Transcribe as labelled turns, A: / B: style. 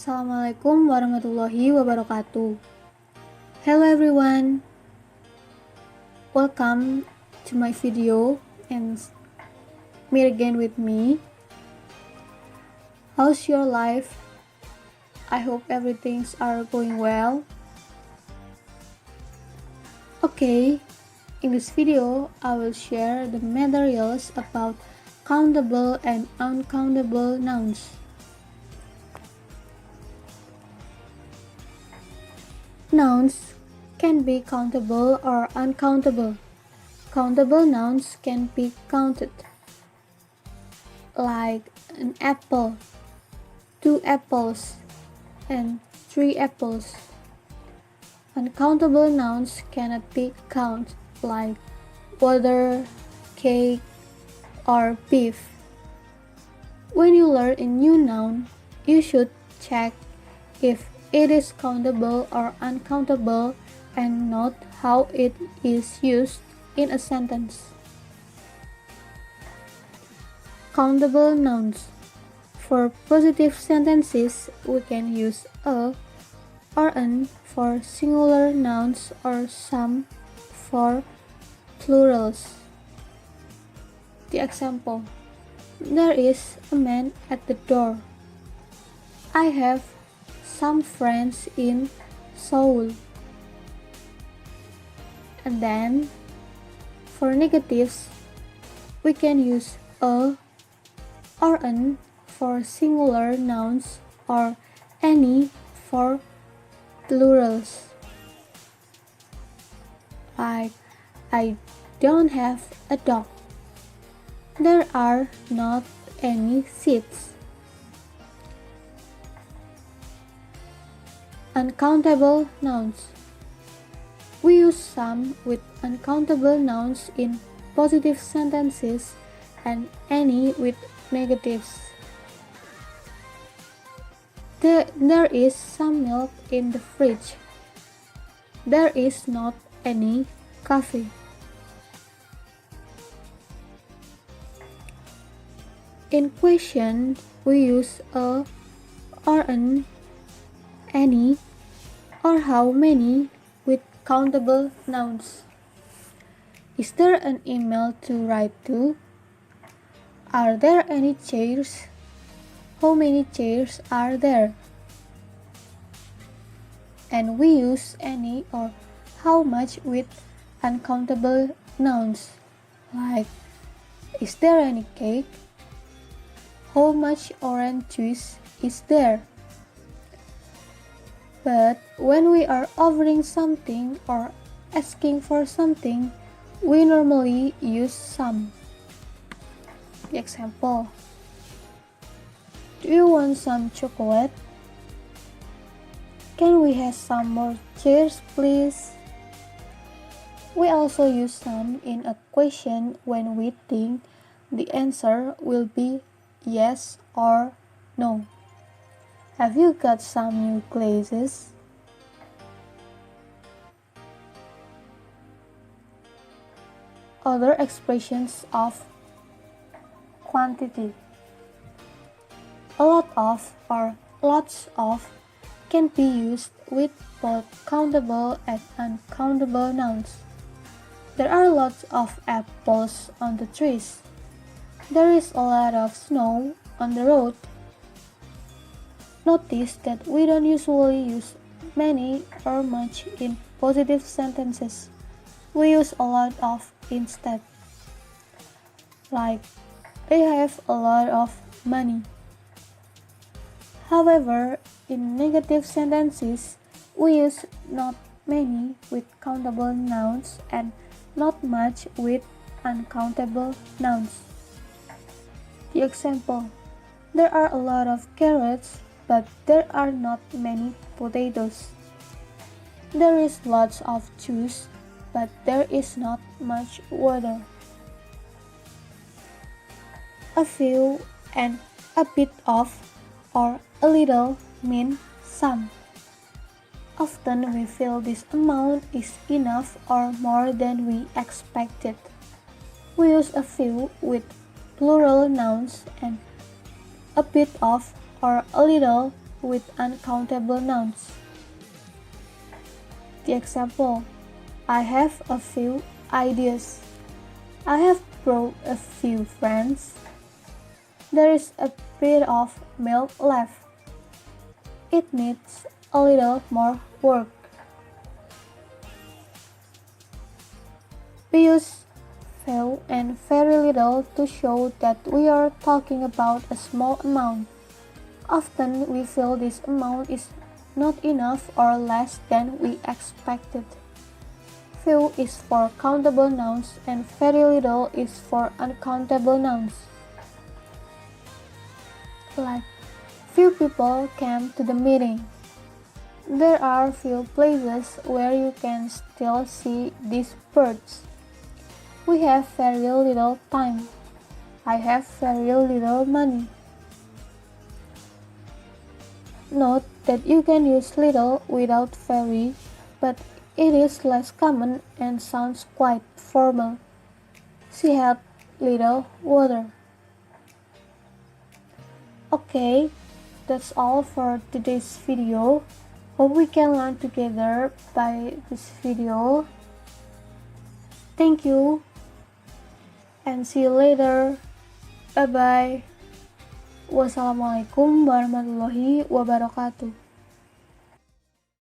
A: Assalamualaikum warahmatullahi wabarakatuh. Hello everyone, welcome to my video and meet again with me. How's your life? I hope everything's are going well. Okay, in this video I will share the materials about countable and uncountable nouns. Nouns can be countable or uncountable. Countable nouns can be counted, like an apple, 2 apples, and 3 apples. Uncountable nouns cannot be counted, like water, cake, or beef. When you learn a new noun, you should check if it is countable or uncountable and note how it is used in a sentence. Countable nouns. For positive sentences, we can use a or an for singular nouns or some for plurals. The example: there is a man at the door. I have some friends in Seoul. And then, for negatives, we can use a or an for singular nouns or any for plurals. Like, I don't have a dog. There are not any seats. Uncountable nouns. We use some with uncountable nouns in positive sentences and any with negatives. There is some milk in the fridge. There is not any coffee. In question, we use a or an, any, or how many with countable nouns. Is there an email to write to? Are there any chairs? How many chairs are there? And we use any or how much with uncountable nouns, like, is there any cake? How much orange juice is there? But when we are offering something or asking for something, we normally use some. The example: do you want some chocolate? Can we have some more chairs, please? We also use some in a question when we think the answer will be yes or no. Have you got some new glasses? Other expressions of quantity. A lot of or lots of can be used with both countable and uncountable nouns. There are lots of apples on the trees. There is a lot of snow on the road. Notice that we don't usually use many or much in positive sentences. We use a lot of instead. Like, I have a lot of money. However, in negative sentences, we use not many with countable nouns and not much with uncountable nouns. The example: there are a lot of carrots, but there are not many potatoes. There is lots of juice, but there is not much water. A few and a bit of or a little mean some. Often we feel this amount is enough or more than we expected. We use a few with plural nouns and a bit of or a little with uncountable nouns. The example: I have a few ideas. I have brought a few friends. There is a bit of milk left. It needs a little more work. We use few and very little to show that we are talking about a small amount. Often we feel this amount is not enough or less than we expected. Few is for countable nouns and very little is for uncountable nouns. Like, few people came to the meeting. There are few places where you can still see these birds. We have very little time. I have very little money. Note that you can use little without very, but it is less common and sounds quite formal. She had little water. Okay, that's all for today's video. Hope we can learn together by this video. Thank you and see you later. Bye bye. Wassalamualaikum warahmatullahi wabarakatuh.